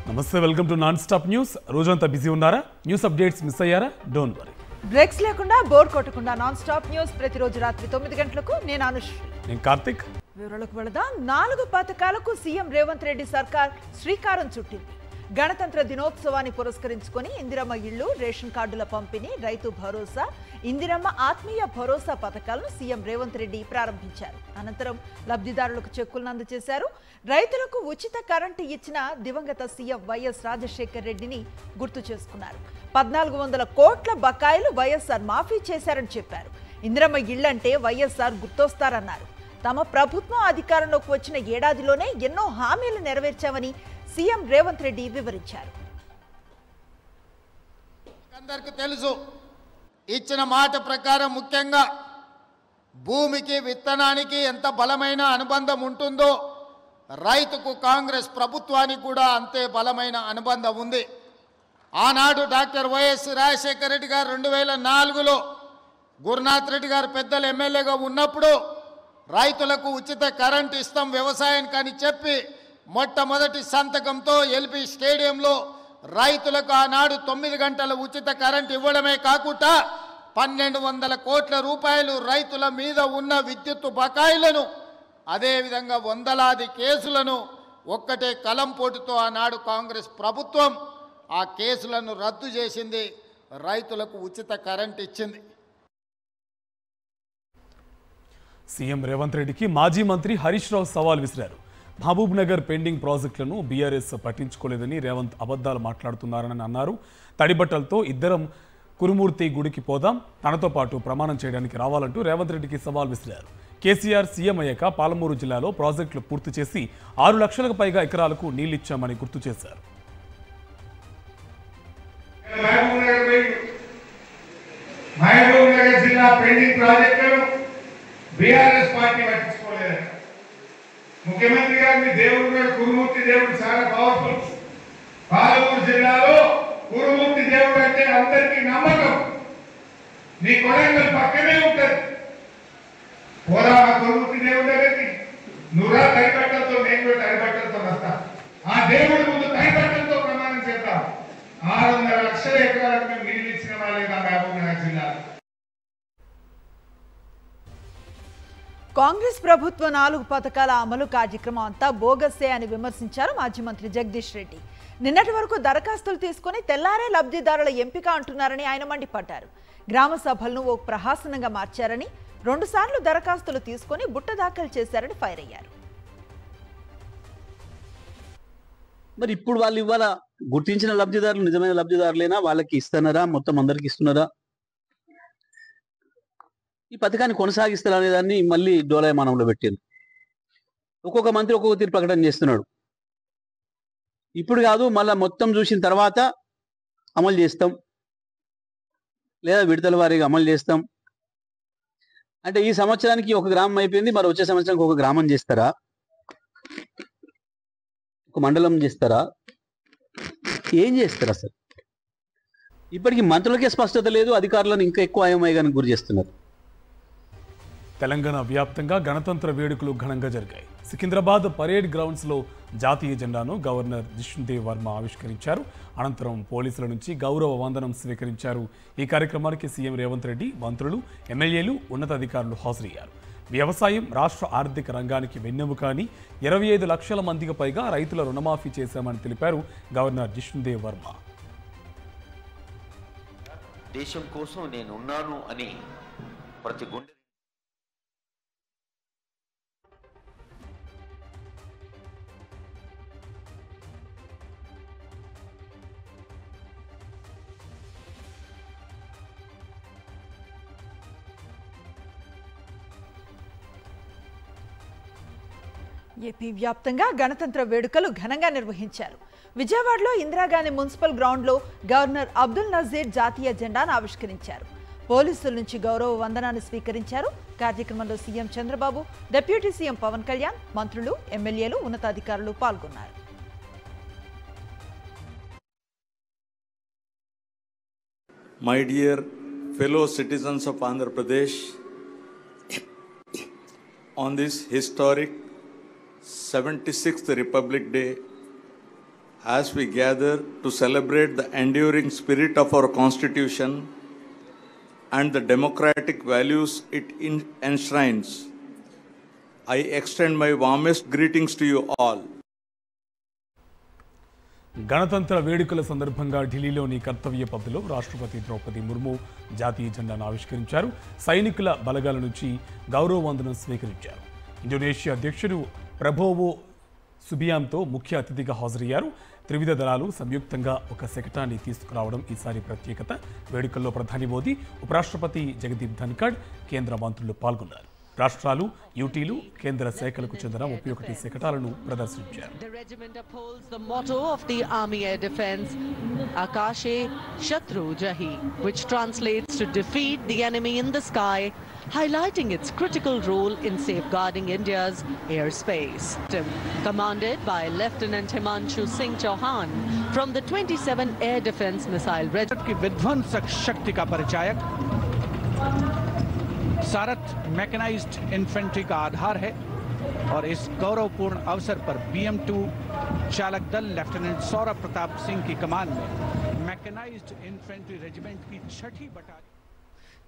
నమస్తే, welcome to non stop news. రోజంతా busy ఉన్నారా? న్యూస్ అప్డేట్స్ మిస్ అయ్యారా? Don't worry. బ్రేక్స్ లేకుండా బోర్ కొట్టకుండా నాన్ స్టాప్ న్యూస్ ప్రతిరోజు రాత్రి 9 గంటలకు నేను అనుష్, నేను కార్తిక్. వివరాలకు వెళదాం. 4 పథకాలకు సీఎం రేవంత్ రెడ్డి సర్కార్ శ్రీకారం చుట్టింది. గణతంత్ర దినోత్సవాన్ని పురస్కరించుకొని ఇందిరమ్మ ఇళ్లు, రేషన్ కార్డుల పంపిణీ, రైతు భరోసా, ఇందిరమ్మ ఆత్మీయ భరోసా పథకాలను సీఎం రేవంత్ రెడ్డి ప్రారంభించారు. అనంతరం లబ్ధిదారులకు చెక్కులను అందజేశారు. రైతులకు ఉచిత కరెంటు ఇచ్చిన దివంగత సీఎం వైఎస్ రాజశేఖర్ రెడ్డిని గుర్తు చేసుకున్నారు. 1400 కోట్ల బకాయిలు వైఎస్ఆర్ మాఫీ చేశారని చెప్పారు. ఇందిరమ్మ ఇళ్లంటే వైఎస్ఆర్ గుర్తొస్తారన్నారు. తమ ప్రభుత్వం అధికారంలోకి వచ్చిన ఏడాదిలోనే ఎన్నో హామీలు నెరవేర్చామని సీఎం రేవంత్ రెడ్డి వివరించారు. అందరికీ తెలుసు, ఇచ్చిన మాట ప్రకారం ముఖ్యంగా భూమికి విత్తనానికి ఎంత బలమైన అనుబంధం ఉంటుందో రైతుకు కాంగ్రెస్ ప్రభుత్వానికి కూడా అంతే బలమైన అనుబంధం ఉంది. ఆనాడు డాక్టర్ వైఎస్ రాజశేఖర రెడ్డి గారు 2004లో గురునాథ్ రెడ్డి గారు పెద్దలు ఎమ్మెల్యేగా ఉన్నప్పుడు రైతులకు ఉచిత కరెంట్ ఇస్తాం వ్యవసాయానికి అని చెప్పి మొట్టమొదటి సంతకంతో ఎల్బీ స్టేడియంలో రైతులకు ఆనాడు 9 గంటల ఉచిత కరెంట్ ఇవ్వడమే కాకుండా 1200 కోట్ల రూపాయలు రైతుల మీద ఉన్న విద్యుత్ బకాయిలను, అదేవిధంగా వందలాది కేసులను ఒక్కటే కలంపోటుతో ఆనాడు కాంగ్రెస్ ప్రభుత్వం ఆ కేసులను రద్దు చేసింది, రైతులకు ఉచిత కరెంట్ ఇచ్చింది. సీఎం రేవంత్ రెడ్డికి మాజీ మంత్రి హరీష్ రావు సవాల్ విసిరారు. మహబూబ్ నగర్ పెండింగ్ ప్రాజెక్టులను బీఆర్ఎస్ పట్టించుకోలేదని రేవంత్ అబద్ధాలు మాట్లాడుతున్నారని అన్నారు. తడిబట్టలతో ఇద్దరం కురుమూర్తి గుడికి పోదాం, తనతో పాటు ప్రమాణం చేయడానికి రావాలంటూ రేవంత్ రెడ్డికి సవాల్ విసిరారు. కేసీఆర్ సీఎం అయ్యాక పాలమూరు జిల్లాలో ప్రాజెక్టులు పూర్తి చేసి 6 లక్షలకు పైగా ఎకరాలకు నీళ్లిచ్చామని గుర్తు చేశారు. మహబూబ్ నగర్ జిల్లా పెండింగ్ ప్రాజెక్టులను బీఆర్ఎస్ పార్టీ పట్టించుకోలేదు. ముఖ్యమంత్రి గారు మీ దేవుడు కూడా కురుమూర్తి దేవుడు చాలా పవర్ఫుల్. పాలమూరు జిల్లాలో కురుమూర్తి దేవుడు అంటే అందరికీ నమ్మకం. నీ కొడంగల్ పక్కనే ఉంటుంది. పోరా కురుమూర్తి దేవుడు దగ్గరికి, నువ్వురా తడిబట్టలతో, నేను కూడా తడిబట్టలతో వస్తా. ఆ దేవుడి ముందు తడిబట్టలతో ప్రమాణం చేద్దాం. 600 లక్షల ఎకరాలకు మేము నీళ్ళు ఇచ్చిన వాళ్ళేగా మహబూబ్ నగర్ జిల్లాలో. కాంగ్రెస్ ప్రభుత్వ 4 పథకాల అమలు కార్యక్రమం అంతా బోగస్సే అని విమర్శించారు మాజీ మంత్రి జగదీష్ రెడ్డి. నిన్నటి వరకు దరఖాస్తులు తీసుకుని తెల్లారే లబ్ధిదారుల ఎంపిక అంటున్నారని ఆయన మండిపడ్డారు. గ్రామ సభలను ఓ ప్రహాసనంగా మార్చారని, 2 సార్లు దరఖాస్తులు తీసుకుని బుట్ట దాఖలు చేశారని ఫైర్ అయ్యారు. మరి ఇప్పుడు వాళ్ళు ఇవాళ గుర్తించిన లబ్ధిదారులు నిజమైన లబ్ధిదారులేనా? వాళ్ళకి ఇస్తున్నారా? మొత్తం అందరికి ఇస్తున్నారా? ఈ పథకాన్ని కొనసాగిస్తారు అనే దాన్ని మళ్ళీ డోలాయమానంలో పెట్టారు. ఒక్కొక్క మంత్రి ఒక్కొక్క తీరు ప్రకటన చేస్తున్నాడు. ఇప్పుడు కాదు, మళ్ళీ మొత్తం చూసిన తర్వాత అమలు చేస్తాం, లేదా విడతల వారీగా అమలు చేస్తాం అంటే ఈ సంవత్సరానికి ఒక గ్రామం అయిపోయింది, మరి వచ్చే సంవత్సరానికి ఒక గ్రామం చేస్తారా? ఒక మండలం చేస్తారా? ఏం చేస్తారు అసలు? ఇప్పటికీ మంత్రులకే స్పష్టత లేదు, అధికారులను ఇంకా ఎక్కువ అయోమయానికి గురి చేస్తున్నారు. తెలంగాణ వ్యాప్తంగా గణతంత్ర వేడుకలు ఘనంగా జరిగాయి. సికింద్రాబాద్ పరేడ్ గ్రౌండ్స్లో జాతీయ జెండాను గవర్నర్ జిష్ణుదేవ్ వర్మ ఆవిష్కరించారు. అనంతరం పోలీసుల నుంచి గౌరవ వందనం స్వీకరించారు. ఈ కార్యక్రమానికి సీఎం రేవంత్ రెడ్డి, మంత్రులు, ఎమ్మెల్యేలు, ఉన్నతాధికారులు హాజరయ్యారు. వ్యవసాయం రాష్ట్ర ఆర్థిక రంగానికి వెన్నెముక అని 25 లక్షల మందికి పైగా రైతుల రుణమాఫీ చేశామని తెలిపారు గవర్నర్ జిష్ణుదేవ్ వర్మ. దేశం కోసం నేను ఉన్నాను అని ప్రతి గుండె ఏపీ వ్యాప్తంగా గణతంత్ర వేడుకలు ఘనంగా నిర్వహించారు. విజయవాడలో ఇందిరాగాంధీ మున్సిపల్ గ్రౌండ్లో గవర్నర్ అబ్దుల్ నజీర్ జాతీయ జెండాను ఆవిష్కరించారు. పోలీసుల నుంచి గౌరవ వందనాన్ని స్వీకరించారు. కార్యక్రమంలో CM Chandrababu, deputy CM Pawan Kalyan, మంత్రులు, ఎమ్మెల్యేలు, ఉన్నతాధికారులు పాల్గొన్నారు. My dear fellow citizens of Andhra Pradesh, on this historic 76th Republic Day, as we gather to celebrate the enduring spirit of our Constitution and the democratic values it enshrines, I extend my warmest greetings to you all. గణతంత్ర వేడుకల సందర్భంగా ఢిల్లీలోని కర్తవ్య పథ్లో రాష్ట్రపతి ద్రౌపది ముర్ము జాతీయ జెండాను ఆవిష్కరించారు. సైనికుల బలగాల నుంచి గౌరవ వందనం స్వీకరించారు. ఇండోనేషియా అధ్యక్షుడు ప్రభోవో సుబియాంతో ముఖ్య అతిథిగా హాజరయ్యారు. త్రివిధ దళాలు సంయుక్తంగా ఒక శకటాన్ని తీసుకురావడం ఈసారి ప్రత్యేకత. వేడుకల్లో ప్రధాని మోదీ, ఉపరాష్ట్రపతి జగదీప్ ధన్ఖడ్, కేంద్ర మంత్రులు పాల్గొన్నారు. రాష్ట్రాలు, యూటీలు, కేంద్ర శాఖలకు చెందిన 31 శకటాలను ప్రదర్శించారు. The regiment upholds the motto of the Army Air Defence, Akashe Shatru Jahi, which translates to defeat the enemy in the sky, highlighting its critical role in safeguarding India's airspace. Commanded by Lieutenant Himanshu Singh Chauhan from the 27 Air Defence Missile Regiment की विध्वंसक शक्ति का परिचायक सारथ mechanised infantry का आधार है और इस गौरवपूर्ण अवसर पर BM-2 चालक दल लेफ्टिनेंट सौरभ प्रताप सिंह की कमान में मैकेनाइज्ड इन्फेंट्री रेजिमेंट की 6ठी बटालियन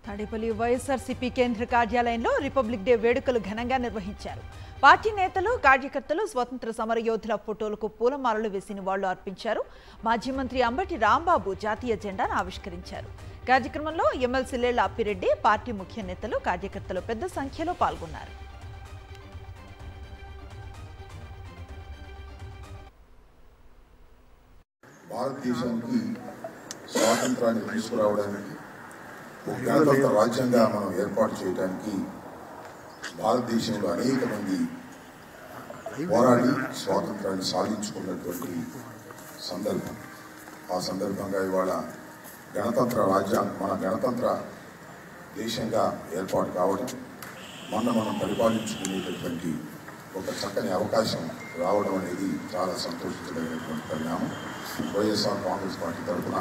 తాడేపల్లి వైఎస్ఆర్సీపీ కేంద్ర కార్యాలయంలో రిపబ్లిక్ డే వేడుకలు ఘనంగా నిర్వహించారు. పార్టీ నేతలు, కార్యకర్తలు స్వతంత్ర సమరయోధుల ఫోటోలకు పూలమాలలు వేసి నివాళులు అర్పించారు. మాజీ మంత్రి అంబటి రాంబాబు జాతీయ జెండాను ఆవిష్కరించారు. కార్యక్రమంలో ఎమ్మెల్సీ లేళ్ల అప్పిరెడ్డి, పార్టీ ముఖ్య నేతలు, కార్యకర్తలు పెద్ద సంఖ్యలో పాల్గొన్నారు. భారతదేశానికి స్వాతంత్రాన్ని తీసుకురావడానికి, గణతంత్ర రాజ్యంగా మనం ఏర్పాటు చేయడానికి భారతదేశంలో అనేక మంది పోరాడి స్వాతంత్రాన్ని సాధించుకున్నటువంటి సందర్భం. ఆ సందర్భంగా ఇవాళ గణతంత్ర రాజ్యాంగం, మన గణతంత్ర దేశంగా ఏర్పాటు కావడం, మనం పరిపాలించుకునేటటువంటి ఒక చక్కని అవకాశం రావడం అనేది చాలా సంతోషించదగినటువంటి పరిణామం. వైఎస్ఆర్ కాంగ్రెస్ పార్టీ తరఫున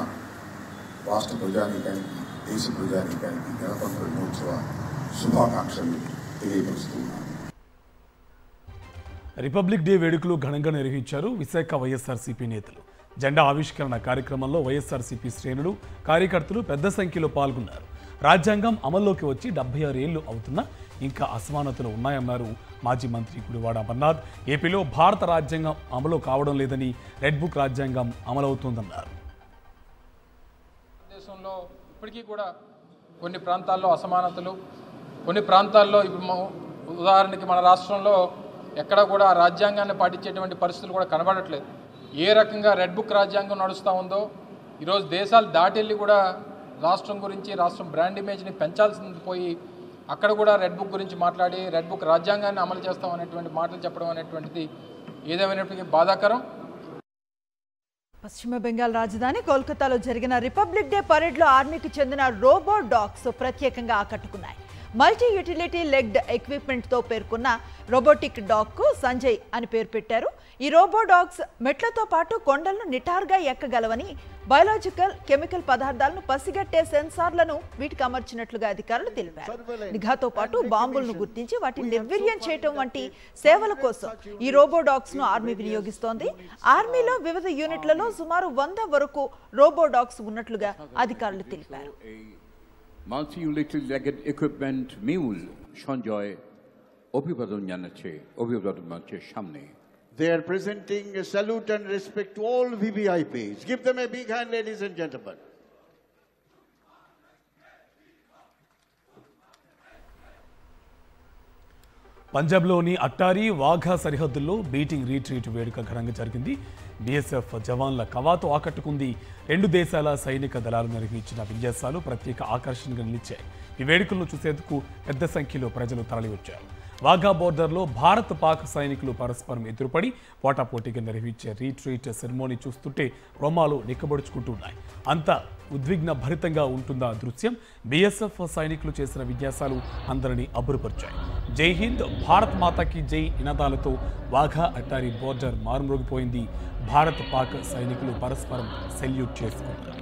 రాష్ట్ర ప్రజానీకానికి, దేశ ప్రజానీకానికి గణతంత్ర దినోత్సవ శుభాకాంక్షలు తెలియపరుస్తున్నాను. రిపబ్లిక్ డే వేడుకలు ఘనంగా నిర్వహించారు విశాఖ వైఎస్ఆర్సీపీ నేతలు. జెండా ఆవిష్కరణ కార్యక్రమంలో వైఎస్ఆర్సీపీ శ్రేణులు, కార్యకర్తలు పెద్ద సంఖ్యలో పాల్గొన్నారు. రాజ్యాంగం అమల్లోకి వచ్చి 76 ఏళ్లు అవుతున్నా ఇంకా అసమానతలు ఉన్నాయన్నారు మాజీ మంత్రి గుడివాడ అమర్నాథ్. ఏపీలో భారత రాజ్యాంగం అమలు కావడం లేదని, రెడ్ బుక్ రాజ్యాంగం అమలవుతోందన్నారు. దేశంలో ఇప్పటికీ కూడా కొన్ని ప్రాంతాల్లో అసమానతలు, కొన్ని ప్రాంతాల్లో ఉదాహరణకి మన రాష్ట్రంలో ఎక్కడ కూడా రాజ్యాంగాన్ని పాటించేటువంటి పరిస్థితులు కూడా కనబడట్లేదు. ఏ రకంగా రెడ్ బుక్ రాజ్యాంగం నడుస్తూ ఉందో, ఈరోజు దేశాలు దాటెళ్ళి కూడా రాష్ట్రం గురించి, రాష్ట్రం బ్రాండ్ ఇమేజ్ని పెంచాల్సింది పోయి అక్కడ కూడా రెడ్ బుక్ గురించి మాట్లాడి రెడ్ బుక్ రాజ్యాంగాన్ని అమలు చేస్తాం అనేటువంటి మాటలు చెప్పడం అనేటువంటిది ఏదేమైనప్పటికీ బాధాకరం. పశ్చిమ బెంగాల్ రాజధాని కోల్కతాలో జరిగిన రిపబ్లిక్ డే పరేడ్లో ఆర్మీకి చెందిన రోబో డాగ్స్ ప్రత్యేకంగా ఆకట్టుకున్నాయి. మల్టీ యూటిలిటీ లెగ్డ్ ఎక్విప్మెంట్తో పేర్కొన్న రోబోటిక్ డాగ్కు సంజయ్ అని పేరు పెట్టారు. ఈ రోబో డాగ్స్ మెట్లతో పాటు కొండలను నిటారుగా ఎక్కగలవని, బయోలాజికల్, కెమికల్ పదార్థాలను పసిగట్టే సెన్సార్లను వీటికి అమర్చినట్లుగా అధికారులు తెలిపారు. నిఘాతో పాటు బాంబులను గుర్తించి వాటిని నిర్వీర్యం చేయటం వంటి సేవల కోసం ఈ రోబో డాగ్స్ ను ఆర్మీ వినియోగిస్తోంది. ఆర్మీలో వివిధ యూనిట్లలో సుమారు 100 వరకు రోబో డాగ్స్ ఉన్నట్లుగా అధికారులు తెలిపారు. multi-utility equipment mule Sanjay অভিবাদন জানাচ্ছে অভিবাদন মঞ্চের সামনে. They are presenting a salute and respect to all VVIPs. Give them a big hand, ladies and gentlemen. పంజాబ్లోని అట్టారీ, వాఘా సరిహద్దుల్లో బీటింగ్ రీట్రీట్ వేడుక ఘనంగా జరిగింది. బీఎస్ఎఫ్ జవాన్ల కవాతు ఆకట్టుకుంది. 2 దేశాల సైనిక దళాలు నిర్వహించిన విన్యాసాలు ప్రత్యేక ఆకర్షణగా నిలిచాయి. ఈ వేడుకలను చూసేందుకు పెద్ద సంఖ్యలో ప్రజలు తరలివచ్చారు. వాఘా బోర్డర్లో భారత్, పాక్ సైనికులు పరస్పరం ఎదురుపడి పోటాపోటీగా నిర్వహించే రీట్రీట్ సెరమోనీ చూస్తుంటే రోమాలు నిక్కబడుచుకుంటున్నాయి. అంత ఉద్విగ్న భరితంగా ఉంటుందా దృశ్యం. బీఎస్ఎఫ్ సైనికులు చేసిన విన్యాసాలు అందరినీ అబ్బురపరిచాయి. జై హింద్, భారత్ మాతాకి జై నినాదాలతో వాఘా అట్టారీ బోర్డర్ మారుమ్రోగిపోయింది. భారత్, పాక్ సైనికులు పరస్పరం సెల్యూట్ చేసుకున్నారు.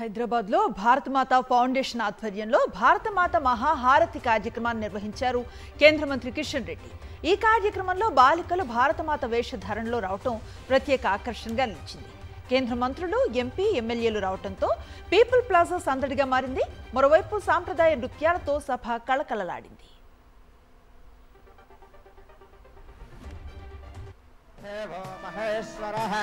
హైదరాబాద్లో భారతమాత ఫౌండేషన్ ఆధ్వర్యంలో భారతమాత మహాహారతి కార్యక్రమాన్ని నిర్వహించారు కేంద్ర మంత్రి కిషన్ రెడ్డి. ఈ కార్యక్రమంలో బాలికలు భారతమాత వేషధారణలో రావటం ప్రత్యేక ఆకర్షణగా నిలిచింది. కేంద్ర మంత్రులు, ఎంపీ, ఎమ్మెల్యేలు రావడంతో పీపుల్ ప్లాజా సందడిగా మారింది. మరోవైపు సాంప్రదాయ నృత్యాలతో సభ కళకళలాడింది. మహేశ్వరః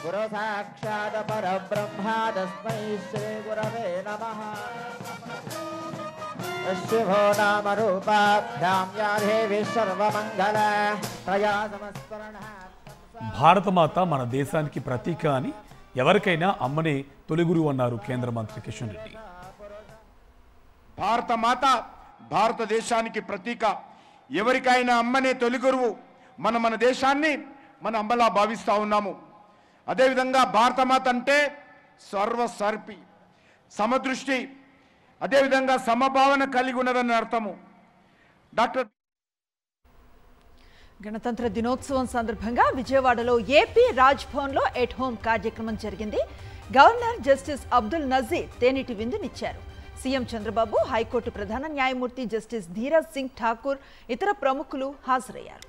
గురు సాక్షాత్ పరబ్రహ్మ తస్మై శ్రీ గురవే నమః. శివో నామ రూపాభ్యాం యా దేవి సర్వమంగళ త్రయా సంస్మరణ. భారతమాత మన దేశానికి ప్రతీక అని ఎవరికైనా అమ్మనే తొలి గురువు అన్నారు కేంద్ర మంత్రి కిషన్ రెడ్డి. భారతమాత భారతదేశానికి ప్రతీక, ఎవరికైనా అమ్మనే తొలి గురువు. మన దేశాన్ని మన అమ్మలా భావిస్తూ ఉన్నాము. అదేవిధంగా భారతమాత అంటే సర్వసర్పి, సమదృష్టి, అదేవిధంగా సమభావన కలిగి ఉన్నదని అర్థము. డాక్టర్ గణతంత్ర దినోత్సవం సందర్భంగా విజయవాడలో ఏపీ రాజ్భవన్లో ఎట్ హోమ్ కార్యక్రమం జరిగింది. గవర్నర్ జస్టిస్ అబ్దుల్ నజీర్ తేనీటి విందునిచ్చారు. సీఎం చంద్రబాబు, హైకోర్టు ప్రధాన న్యాయమూర్తి జస్టిస్ ధీరజ్ సింగ్ ఠాకూర్, ఇతర ప్రముఖులు హాజరయ్యారు.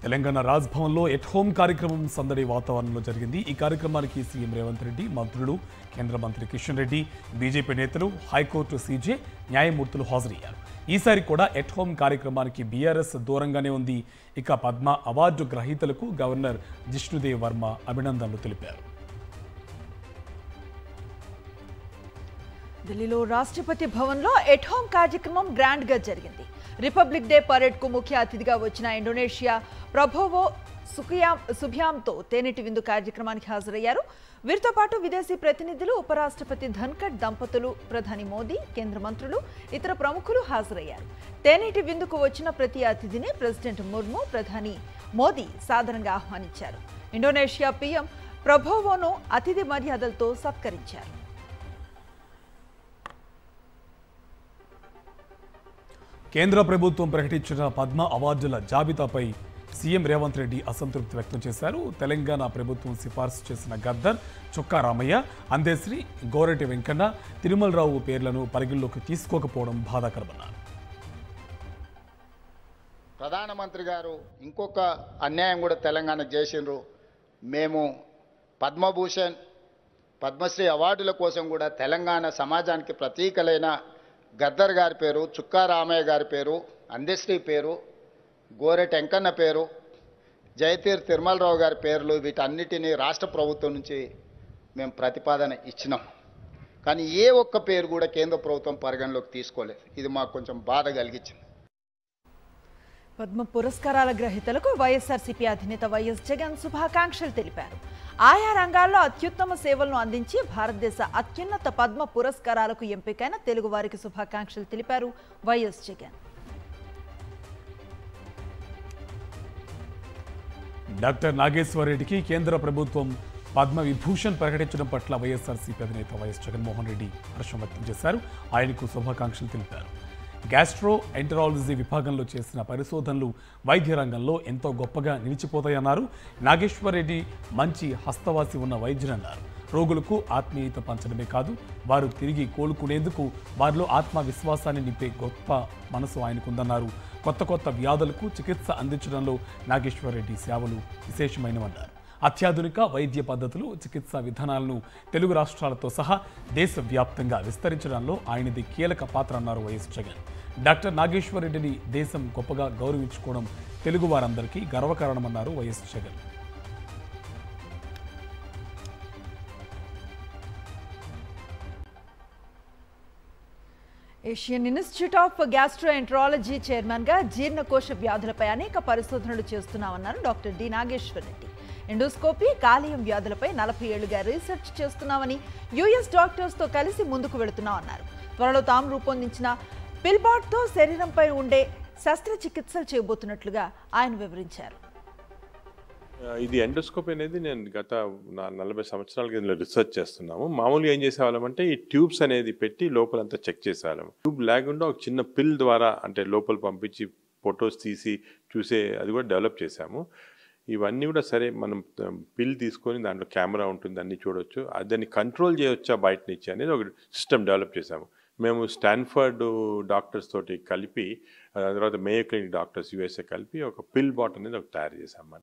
తెలంగాణ రాజ్భవన్లో ఎట్ హోమ్ కార్యక్రమం సందడి వాతావరణంలో జరిగింది. ఈ కార్యక్రమానికి సీఎం రేవంత్ రెడ్డి, మంత్రులు, కేంద్ర మంత్రి కిషన్ రెడ్డి, బీజేపీ నేతలు, హైకోర్టు సీజే, న్యాయమూర్తులు హాజరయ్యారు. ఈసారి కూడా ఎట్ హోమ్ కార్యక్రమానికి బీఆర్ఎస్ దూరంగానే ఉంది. ఇక పద్మ అవార్డు గ్రహీతలకు గవర్నర్ జిష్ణుదేవ్ వర్మ అభినందనలు తెలిపారు. ఢిల్లీలో రాష్ట్రపతి భవన్లో ఎట్ హోమ్ కార్యక్రమం గ్రాండ్ గా జరిగింది. రిపబ్లిక్ డే పరేడ్ కు ముఖ్య అతిథిగా వచ్చిన ఇండోనేషియా ప్రభోవో సుబియాంతో తేనెటి విందు కార్యక్రమానికి హాజరయ్యారు. వీరితో పాటు విదేశీ ప్రతినిధులు, ఉపరాష్ట్రపతి ధన్కడ్ దంపతులు, ప్రధాని మోదీ, కేంద్ర మంత్రులు, ఇతర ప్రముఖులు హాజరయ్యారు. తేనెటి విందుకు వచ్చిన ప్రతి అతిథిని ప్రెసిడెంట్ ముర్ము, ప్రధాని మోదీ సాదరంగా ఆహ్వానించారు. ఇండోనేషియా పీఎం ప్రభోవోను అతిథి మర్యాదలతో సత్కరించారు. కేంద్ర ప్రభుత్వం ప్రకటించిన పద్మ అవార్డుల జాబితాపై సీఎం రేవంత్ రెడ్డి అసంతృప్తి వ్యక్తం చేశారు. తెలంగాణ ప్రభుత్వం సిఫార్సు చేసిన గద్దర్, చొక్కా రామయ్య, అందేశ్రీ, గోరెటి వెంకన్న, తిరుమలరావు పేర్లను పరిగణలోకి తీసుకోకపోవడం బాధాకరమన్నారు. ప్రధానమంత్రి గారు ఇంకొక అన్యాయం కూడా తెలంగాణకు చేసిండ్రు. మేము పద్మభూషణ్, పద్మశ్రీ అవార్డుల కోసం కూడా తెలంగాణ సమాజానికి ప్రతీకలైన గద్దర్ గారి పేరు, చుక్కా రామయ్య గారి పేరు, అందశ్రీ పేరు, గోరెటి వెంకన్న పేరు, జయతీర్ తిరుమలరావు గారి పేర్లు, వీటన్నిటినీ రాష్ట్ర ప్రభుత్వం నుంచి మేము ప్రతిపాదన ఇచ్చినాం. కానీ ఏ ఒక్క పేరు కూడా కేంద్ర ప్రభుత్వం పరిగణలోకి తీసుకోలేదు. ఇది మాకు కొంచెం బాధ కలిగించింది. పద్మ పురస్కారాల గ్రహీతలకు వైఎస్ఆర్సీపీ అధినేత వైఎస్ జగన్ శుభాకాంక్షలు తెలిపారు. ఆయా రంగాల్లో అత్యుత్తమ సేవలను అందించి భారతదేశ అత్యున్నత పద్మ పురస్కారాలకు ఎంపికైన తెలుగు వారికి శుభాకాంక్షలు తెలిపారు వైఎస్ జగన్. డాక్టర్ నాగేశ్వర్ రెడ్డికి కేంద్ర ప్రభుత్వం పద్మ విభూషణ్ ప్రకటించడం పట్ల వైఎస్ఆర్సీపీ అధినేత వైఎస్ జగన్మోహన్ రెడ్డి హర్షం వ్యక్తం చేశారు. ఆయనకు శుభాకాంక్షలు తెలిపారు. గ్యాస్ట్రో ఎంటరాలజీ విభాగంలో చేసిన పరిశోధనలు వైద్య రంగంలో ఎంతో గొప్పగా నిలిచిపోతాయన్నారు. నాగేశ్వర్ రెడ్డి మంచి హస్తవాసి ఉన్న వైద్యులన్నారు. రోగులకు ఆత్మీయత పంచడమే కాదు, వారు తిరిగి కోలుకునేందుకు వారిలో ఆత్మవిశ్వాసాన్ని నింపే గొప్ప మనసు ఆయనకుందన్నారు. కొత్త వ్యాధులకు చికిత్స అందించడంలో నాగేశ్వర్ రెడ్డి సేవలు విశేషమైనవన్నారు. అత్యాధునిక వైద్య పద్ధతులు, చికిత్సా విధానాలను తెలుగు రాష్ట్రాలతో సహా దేశవ్యాప్తంగా విస్తరించడంలో ఆయనది కీలక పాత్ర అన్నారు వైఎస్ జగన్. డాక్టర్ నాగేశ్వర్ రెడ్డిని దేశం గొప్పగా గౌరవించుకోవడం తెలుగు వారందరికీ గర్వకారణమన్నారు YS Jagan. Asian institute of gastroenterology చైర్మన్గా జీర్ణకోశ వ్యాధులపై అనేక పరిశోధనలు చేస్తున్నామన్నారు doctor D Nageshwar Reddy. Endoscopy, కాలేయం వ్యాధులపై 40 ఏళ్లుగా రీసెర్చ్ చేస్తున్నామని, యుఎస్ డాక్టర్స్తో కలిసి ముందుకు వెళుతున్నామన్నారు. త్వరలో తాము రూపొందించిన పిల్బాట్తో శరీరంపై ఉండే శస్త్రచికిత్సలు చేయబోతున్నట్లుగా ఆయన వివరించారు. ఇది ఎండోస్కోపీ అనేది నేను గత 40 సంవత్సరాల కింద రీసెర్చ్ చేస్తున్నాము. మామూలుగా ఏం చేసేవాళ్ళమంటే ఈ ట్యూబ్స్ అనేది పెట్టి లోపలంతా చెక్ చేసేవాళ్ళము. ట్యూబ్ లేకుండా ఒక చిన్న పిల్ ద్వారా అంటే లోపల పంపించి ఫొటోస్ తీసి చూసే అది కూడా డెవలప్ చేశాము. ఇవన్నీ కూడా సరే మనం పిల్ తీసుకొని దాంట్లో కెమెరా ఉంటుంది, అన్నీ చూడవచ్చు. దాన్ని కంట్రోల్ చేయవచ్చా బయట నుంచి అనేది ఒక సిస్టమ్ డెవలప్ చేశాము. మేము స్టాన్ఫర్డ్ డాక్టర్స్ తోటి కలిపి, తర్వాత మేయో క్లినిక్ డాక్టర్స్ యూఎస్ఏ కలిపి ఒక పిల్ బాట్ అనేది ఒక తయారు చేశాము.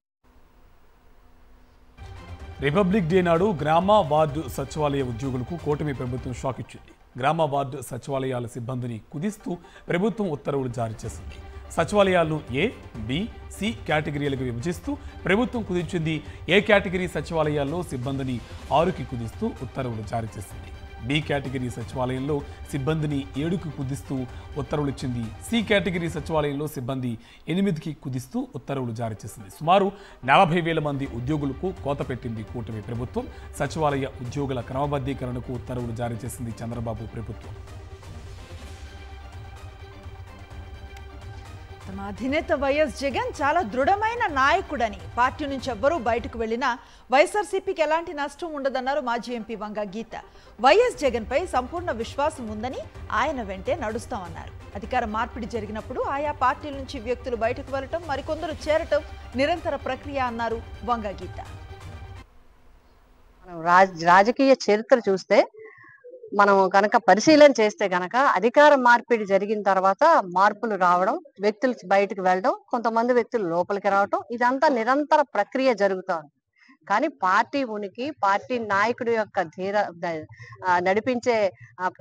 రిపబ్లిక్ డే నాడు గ్రామ వార్డు సచివాలయ ఉద్యోగులకు కూటమి ప్రభుత్వం షాక్ ఇచ్చింది. గ్రామ వార్డు సచివాలయాల సిబ్బందిని కుదిస్తూ ప్రభుత్వం ఉత్తర్వులు జారీ చేసింది. సచివాలయాలను ఏ, బి, సి కేటగిరీలకు విభజిస్తూ ప్రభుత్వం కుదించింది. ఏ కేటగిరీ సచివాలయాల్లో సిబ్బందిని 6కి కుదిస్తూ ఉత్తర్వులు జారీ చేసింది. బి కేటగిరీ సచివాలయంలో సిబ్బందిని 7కి కుదిస్తూ ఉత్తర్వులు ఇచ్చింది. సి కేటగిరీ సచివాలయంలో సిబ్బంది 8కి కుదిస్తూ ఉత్తర్వులు జారీ చేసింది. సుమారు 40,000 మంది ఉద్యోగులకు కోత పెట్టింది కూటమి ప్రభుత్వం. సచివాలయ ఉద్యోగుల క్రమబద్ధీకరణకు ఉత్తర్వులు జారీ చేసింది చంద్రబాబు ప్రభుత్వం. తమ అధినేత వైఎస్ జగన్ చాలా దృఢమైన నాయకుడని, పార్టీ నుంచి ఎవ్వరూ బయటకు వెళ్లినా వైఎస్ఆర్సీపీకి ఎలాంటి నష్టం ఉండదన్నారు మాజీ ఎంపీ వంగ గీత. వైఎస్ జగన్ పై సంపూర్ణ విశ్వాసం ఉందని, ఆయన వెంటే నడుస్తామన్నారు. అధికార మార్పిడి జరిగినప్పుడు ఆయా పార్టీల నుంచి వ్యక్తులు బయటకు వెళ్లటం, మరికొందరు చేరటం నిరంతర ప్రక్రియ అన్నారు వంగ గీత. రాజకీయ చరిత్ర చూస్తే, మనం కనుక పరిశీలన చేస్తే కనుక అధికార మార్పిడి జరిగిన తర్వాత మార్పులు రావడం, వ్యక్తులు బయటకు వెళ్ళడం, కొంతమంది వ్యక్తులు లోపలికి రావడం, ఇదంతా నిరంతర ప్రక్రియ జరుగుతోంది. కానీ పార్టీ ఉనికి, పార్టీ నాయకుడి యొక్క నడిపించే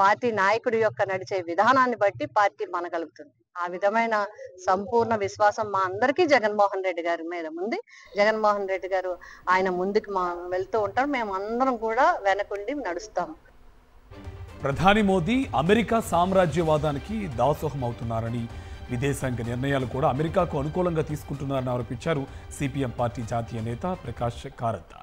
పార్టీ నాయకుడి యొక్క నడిచే విధానాన్ని బట్టి పార్టీ మనగలుగుతుంది. ఆ విధమైన సంపూర్ణ విశ్వాసం మా అందరికీ జగన్మోహన్ రెడ్డి గారి మీద ఉంది. జగన్మోహన్ రెడ్డి గారు ఆయన ముందుకు వెళ్తూ ఉంటారు, మేము అందరం కూడా వెనకుండి నడుస్తాము. ప్రధాని మోదీ అమెరికా సామ్రాజ్యవాదానికి దాసోహం అవుతున్నారని, విదేశాంగ నిర్ణయాలు కూడా అమెరికాకు అనుకూలంగా తీసుకుంటున్నారని ఆరోపించారు సిపిఎం పార్టీ జాతీయ నేత ప్రకాష్ కారత్.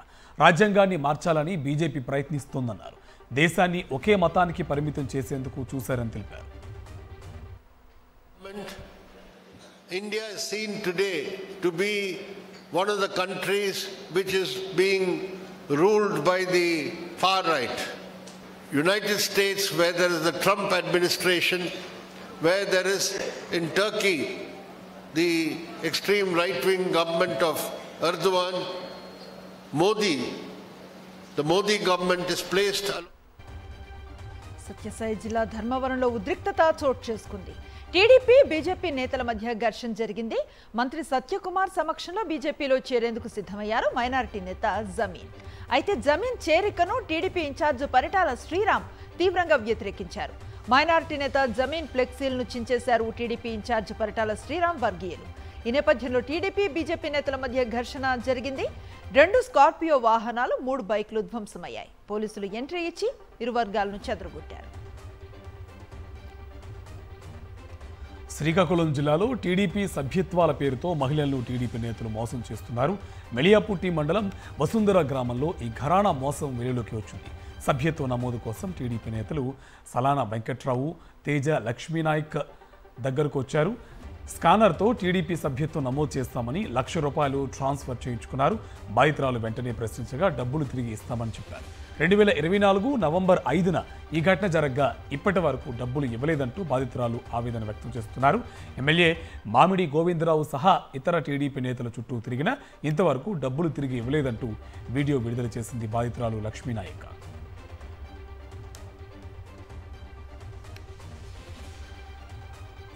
రాజ్యాంగాన్ని మార్చాలని బీజేపీ ప్రయత్నిస్తోందన్నారు. దేశాన్ని ఒకే మతానికి పరిమితం చేసేందుకు చూశారని తెలిపారు. India is seen today to be one of the countries which is being ruled by the far right. United States, where there is the Trump administration, where there is in Turkey the extreme right-wing government of Erdogan, the Modi government is placed. Sathya Sai జిల్లా ధర్మవరంలో ఉద్రిక్తత చోటు చేసుకుంది. TDP BJP నేతల మధ్య ఘర్షణ జరిగింది. మంత్రి సత్యకుమార్ సమక్షంలో బీజేపీలో చేరేందుకు సిద్ధమయ్యారు మైనారిటీ నేత జమీన్. అయితే జమీన్ చేరికను టీడీపీ ఇన్ఛార్జ్ పరిటాల శ్రీరామ్ తీవ్రంగా వ్యతిరేకించారు. మైనారిటీ నేత జమీన్ ఫ్లెక్సీలను చించేశారు టీడీపీ ఇన్ఛార్జ్ పరిటాల శ్రీరామ్ వర్గీయులు. ఈ నేపథ్యంలో టీడీపీ బీజేపీ నేతల మధ్య ఘర్షణ జరిగింది. 2 స్కార్పియో వాహనాలు, 3 బైకులు ధ్వంసమయ్యాయి. పోలీసులు ఎంట్రీ ఇచ్చి ఇరు వర్గాలను చెదరగొట్టారు. శ్రీకాకుళం జిల్లాలో టీడీపీ సభ్యత్వాల పేరుతో మహిళలను టీడీపీ నేతలు మోసం చేస్తున్నారు. మెళియాపుట్టి మండలం వసుంధర గ్రామంలో ఈ ఘరానా మోసం వెలుగులోకి వచ్చింది. సభ్యత్వ నమోదు కోసం టీడీపీ నేతలు సలానా వెంకట్రావు, తేజ లక్ష్మీనాయక్ దగ్గరకు వచ్చారు. స్కానర్తో టీడీపీ సభ్యత్వం నమోదు చేస్తామని ₹1,00,000 ట్రాన్స్ఫర్ చేయించుకున్నారు. బాధితురాలు వెంటనే ప్రశ్నించగా డబ్బులు తిరిగి ఇస్తామని చెప్పారు. 2024 నవంబర్ 5న ఈ ఘటన జరగగా ఇప్పటి వరకు డబ్బులు ఇవ్వలేదంటూ బాధితురాలు ఆవేదన వ్యక్తం చేస్తున్నారు. ఎమ్మెల్యే మామిడి గోవిందరావు సహా ఇతర టీడీపీ నేతల చుట్టూ తిరిగినా ఇంతవరకు డబ్బులు తిరిగి ఇవ్వలేదంటూ వీడియో విడుదల చేసింది బాధితురాలు లక్ష్మీనాయక్.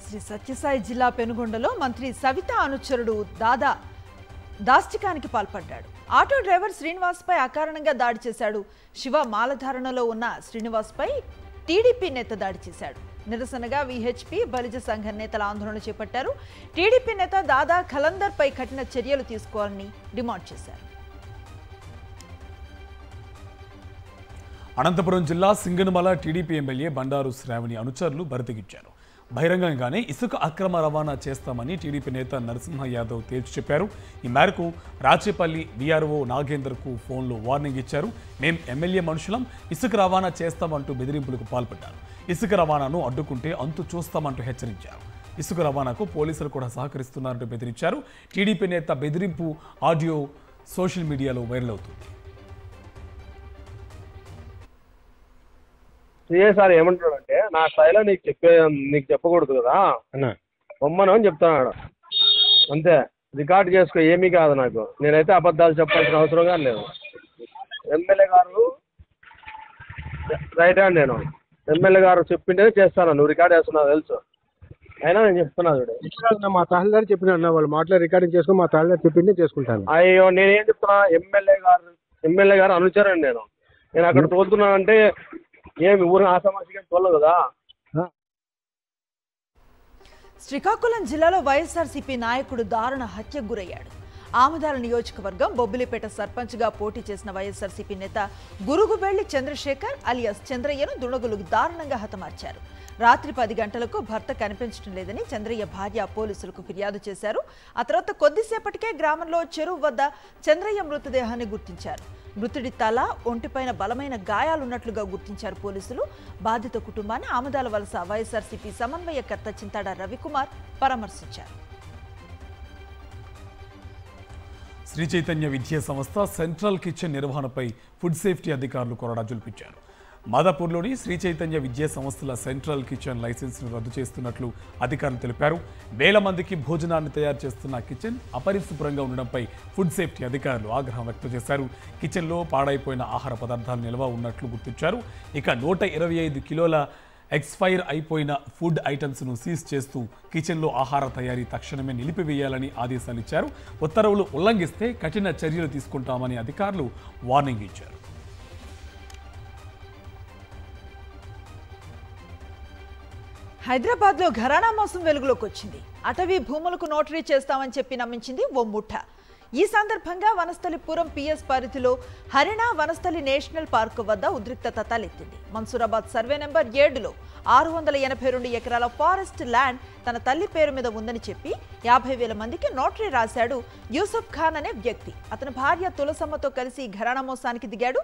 శ్రీ సత్యసాయి జిల్లా పెనుగొండలో మంత్రి సవిత అనుచరుడు దాష్టికానికి పాల్పడ్డాడు. ఆటో డ్రైవర్ శ్రీనివాస్ పై అకారణంగా దాడి చేశాడు. శివ మాలధారణలో ఉన్న శ్రీనివాస్ పై టీడీపీ నేత దాడి చేశాడు. నిరసనగా విహెచ్పి బలిజ సంఘం నేతల ఆందోళన చేపట్టారు. టీడీపీ నేత దాదా ఖలందర్ పై కఠిన చర్యలు తీసుకోవాలని డిమాండ్ చేశారు. అనంతపురం జిల్లా సింగనమల టీడీపీ ఎమ్మెల్యే బండారు శ్రావణి అనుచరులు బరితెగించారు. బహిరంగంగానే ఇసుక అక్రమ రవాణా చేస్తామని టీడీపీ నేత నరసింహ యాదవ్ తేల్చి చెప్పారు. ఈ మేరకు రాచేపల్లి వీఆర్ఓ నాగేందర్కు ఫోన్లో వార్నింగ్ ఇచ్చారు. మేం ఎమ్మెల్యే మనుషులం, ఇసుక రవాణా చేస్తామంటూ బెదిరింపులకు పాల్పడ్డారు. ఇసుక రవాణాను అడ్డుకుంటే అంతు చూస్తామంటూ హెచ్చరించారు. ఇసుక రవాణాకు పోలీసులు కూడా సహకరిస్తున్నారంటూ బెదిరించారు. టీడీపీ నేత బెదిరింపు ఆడియో సోషల్ మీడియాలో వైరల్ అవుతుంది. సిఏ సార్ ఏమంటాడంటే, నా స్థాయిలో నీకు చెప్పకూడదు కదా బొమ్మను అని చెప్తాడు అంతే. రికార్డ్ చేసుకో, ఏమీ కాదు నాకు. నేనైతే అబద్ధాలు చెప్పాల్సిన అవసరం కానీ లేదు. ఎమ్మెల్యే గారు రైట్ హ్యాండ్, నేను ఎమ్మెల్యే గారు చెప్పిండే చేస్తాను. నువ్వు రికార్డ్ చేస్తున్నావు తెలుసు, అయినా నేను చెప్తున్నా చూడు. మా తహసీల్దార్ చెప్పిన వాళ్ళు మాటలో రికార్డింగ్ చేసుకుని మా తహసీల్దార్ చెప్పిందే చేసుకుంటాను. అయ్యో నేనేం చెప్తున్నా, ఎమ్మెల్యే గారు అనుచరండి. నేను అక్కడ తోలుతున్నానంటే ఏమి ఊరిని ఆసామాసిగా తోలదు కదా. శ్రీకాకుళం జిల్లాలో వైఎస్ఆర్సీపీ నాయకుడు దారుణ హత్యకు గురయ్యాడు. ఆమదాల నియోజకవర్గం బొబ్బిలిపేట సర్పంచ్గా పోటీ చేసిన వైఎస్ఆర్సీపీ నేత గురుగుబెల్లి చంద్రశేఖర్ అలియాస్ చంద్రయ్యను దుండగులు దారుణంగా హతమార్చారు. రాత్రి 10 గంటలకు భర్త కనిపించడం లేదని చంద్రయ్య భార్య పోలీసులకు ఫిర్యాదు చేశారు. ఆ తర్వాత కొద్దిసేపటికే గ్రామంలో చెరువు వద్ద చంద్రయ్య మృతదేహాన్ని గుర్తించారు. మృతుడి తల, ఒంటిపైన బలమైన గాయాలున్నట్లుగా గుర్తించారు పోలీసులు. బాధిత కుటుంబాన్ని ఆమదాల వలస వైఎస్ఆర్సీపీ సమన్వయకర్త చింతాడ రవికుమార్ పరామర్శించారు. శ్రీ చైతన్య విద్యా సంస్థ సెంట్రల్ కిచెన్ నిర్వహణపై ఫుడ్ సేఫ్టీ అధికారులు కొరడా జుల్పించారు. మాదాపూర్లోని శ్రీ చైతన్య విద్యా సంస్థల సెంట్రల్ కిచెన్ లైసెన్స్ను రద్దు చేస్తున్నట్లు అధికారులు తెలిపారు. వేల మందికి భోజనాన్ని తయారు చేస్తున్న కిచెన్ అపరిశుభ్రంగా ఉండడంపై ఫుడ్ సేఫ్టీ అధికారులు ఆగ్రహం వ్యక్తం చేశారు. కిచెన్లో పాడైపోయిన ఆహార పదార్థాలు నిల్వ ఉన్నట్లు గుర్తించారు. ఇక 125 కిలోల ఎక్స్పైర్ అయిపోయిన ఫుడ్ ఐటమ్స్ను సీజ్ చేస్తూ కిచెన్లో ఆహార తయారీ తక్షణమే నిలిపివేయాలని ఆదేశాలు ఇచ్చారు. ఉత్తర్వులు ఉల్లంఘిస్తే కఠిన చర్యలు తీసుకుంటామని అధికారులు వార్నింగ్ ఇచ్చారు. హైదరాబాద్లో ఘరానా మోసం వెలుగులోకి వచ్చింది. అటవీ భూములకు నోటరీ చేస్తామని చెప్పి నమ్మించింది ఓ ముఠ. ఈ సందర్భంగా వనస్థలిపురం పిఎస్ పరిధిలో హరిణా వనస్థలి నేషనల్ పార్క్ వద్ద ఉద్రిక్తత తలెత్తింది. మన్సూరాబాద్ సర్వే నెంబర్ 7లో 682 ఎకరాల ఫారెస్ట్ ల్యాండ్ తన తల్లి పేరు మీద ఉందని చెప్పి 50,000 మందికి నోటరీ రాశాడు యూసఫ్ ఖాన్ అనే వ్యక్తి. అతని భార్య తులసమ్మతో కలిసి ఘరానా మోసానికి దిగాడు.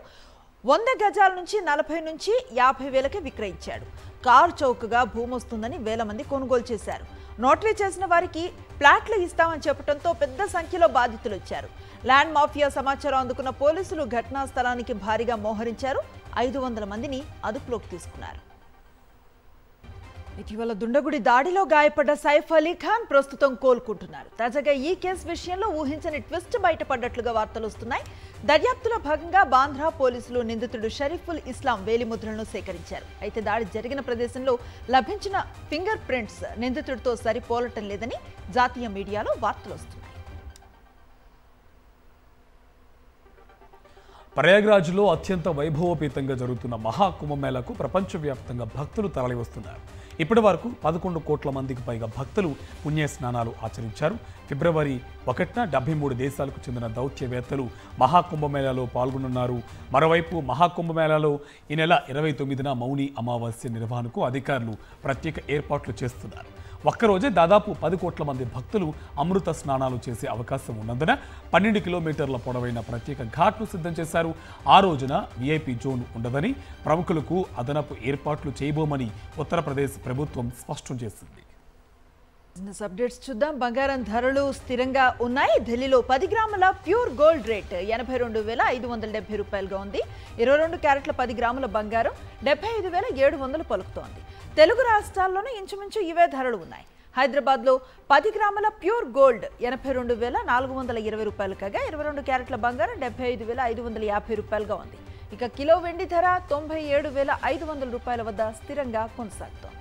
100 గజాల నుంచి 40 నుంచి 50,000కి విక్రయించాడు. కారు చౌకగా భూమి వస్తుందని వేల మంది కొనుగోలు చేశారు. నోటరీ చేసిన వారికి ప్లాట్లు ఇస్తామని చెప్పడంతో పెద్ద సంఖ్యలో బాధితులు వచ్చారు. ల్యాండ్ మాఫియా సమాచారం అందుకున్న పోలీసులు ఘటనా స్థలానికి భారీగా మోహరించారు. 500 మందిని అదుపులోకి తీసుకున్నారు. ఇటీవల దుండగుడి దాడిలో గాయపడ్డ సైఫ్ అలీ ఖాన్ ప్రస్తుతం కోలుకుంటున్నారు. తాజాగా ఈ కేసు విషయంలో ఊహించని ట్విస్ట్ బయటపడ్డట్లుగా వార్తలు వస్తున్నాయి. దర్యాప్తులో భాగంగా బాంద్రా పోలీసులు నిందితుడు షరీఫుల్ ఇస్లాం వేలిముద్రలను సేకరించారు. అయితే దాడి జరిగిన ప్రదేశంలో లభించిన ఫింగర్ ప్రింట్స్ నిందితుడితో సరిపోలటం లేదని జాతీయ మీడియాలో వార్తలు వస్తున్నాయి. ప్రయాగ్రాజ్లో అత్యంత వైభవోపేతంగా జరుగుతున్న మహాకుంభమేళాకు ప్రపంచవ్యాప్తంగా భక్తులు తరలివస్తున్నారు. ఇప్పటి వరకు 11 కోట్ల మందికి పైగా భక్తులు పుణ్యస్నానాలు ఆచరించారు. ఫిబ్రవరి 1న 73 దేశాలకు చెందిన దౌత్యవేత్తలు మహాకుంభమేళాలో పాల్గొనున్నారు. మరోవైపు మహాకుంభమేళాలో ఈ నెల 29న మౌని అమావాస్య నిర్వహణకు అధికారులు ప్రత్యేక ఏర్పాట్లు చేస్తున్నారు. ఒక్కరోజే దాదాపు 10 కోట్ల మంది భక్తులు అమృత స్నానాలు చేసే అవకాశం ఉన్నందున 12 కిలోమీటర్ల పొడవైన ప్రత్యేక ఘాట్ను సిద్ధం చేశారు. ఆ రోజున విఐపి జోన్ ఉండదని, ప్రముఖులకు అదనపు ఏర్పాట్లు చేయబోమని ఉత్తరప్రదేశ్ ప్రభుత్వం స్పష్టం చేసింది. అప్డేట్స్ చూద్దాం. బంగారం ధరలు స్థిరంగా ఉన్నాయి. ఢిల్లీలో 10 గ్రాముల ప్యూర్ గోల్డ్ రేట్ 82,570 రూపాయలుగా ఉంది. 22 క్యారెట్ల 10 గ్రాముల బంగారం 75,700 పలుకుతోంది. తెలుగు రాష్ట్రాల్లోనే ఇంచుమించు ఇవే ధరలు ఉన్నాయి. హైదరాబాద్లో 10 గ్రాముల ప్యూర్ గోల్డ్ 82,420 రూపాయలు కాగా 22 క్యారెట్ల బంగారం 75,550 రూపాయలుగా ఉంది. ఇక కిలో వెండి ధర 97,500 రూపాయల వద్ద స్థిరంగా కొనసాగుతోంది.